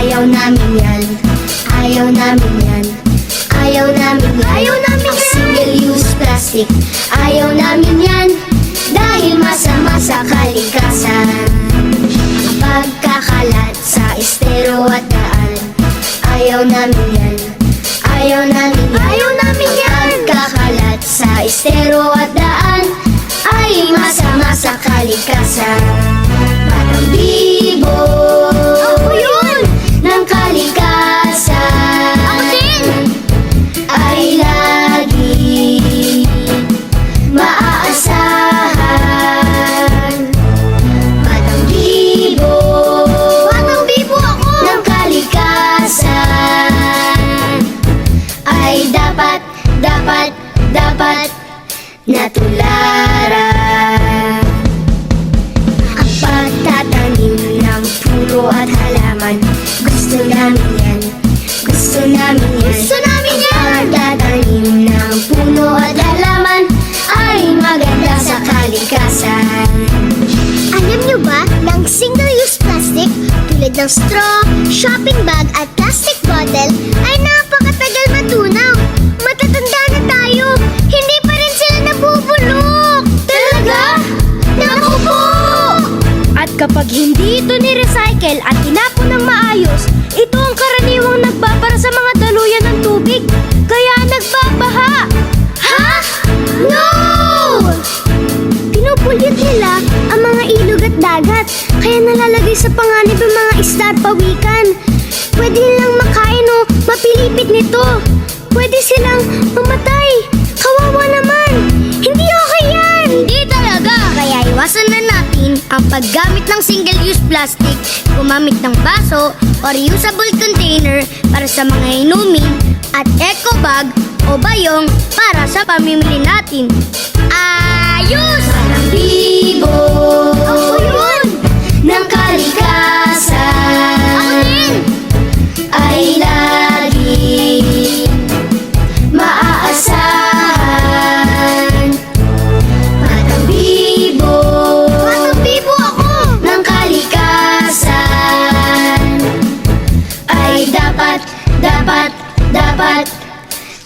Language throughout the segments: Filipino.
Ayaw namin yan. Ayaw namin yan. Ayaw namin yan. Ayaw namin yan. Single-use plastic. Ayaw namin yan. Dahil masama sa kalikasan. Pagkakalat sa estero at daan. Ayaw namin yan. Ayaw namin yan. Ayaw namin yan. Pagkakalat sa estero at daan ay masama sa kalikasan. Batang bibo, ako yun! Ng kalikasan. Ako din! Ay lagi maaasahan. Batang bibo, ako! Ng kalikasan ay dapat natularan. Ang pagtatanim ng puno at halaman, gusto namin yan. Gusto namin yan. Gusto namin yan. Ang pagtatanim ng puno at halaman ay maganda sa kalikasan. Alam nyo ba, ng single-use plastic tulad ng straw, shopping bag at plastic bottle ay napakatagal matunaw. Matatanda na tayo, hindi pa rin sila nabubulok. Talaga? Naku po! At kapag hindi ito ni-recycle at tinapon ng maayos, ito ang karaniwang nagbabara sa mga daluyan ng tubig. Kaya nagbabaha. Ha? No! Pinupulyot nila ang mga ilog at dagat, kaya nalalagay sa panganib ang mga isda at pawikan. Pwede nilang makain o mapilipit nito. Pwede silang mamatay. Kawawa naman. Hindi okay yan. Hindi talaga. Kaya iwasan na natin ang paggamit ng single-use plastic. Gumamit ng baso o reusable container para sa mga inumin at eco bag o bayong para sa pamimili natin. Ayos! Batang bibo, ako yun! Ng kalikasan, ako din! Ay lagi maaasahan. Batang bibo, ako! Ng kalikasan ay dapat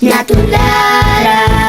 natularan.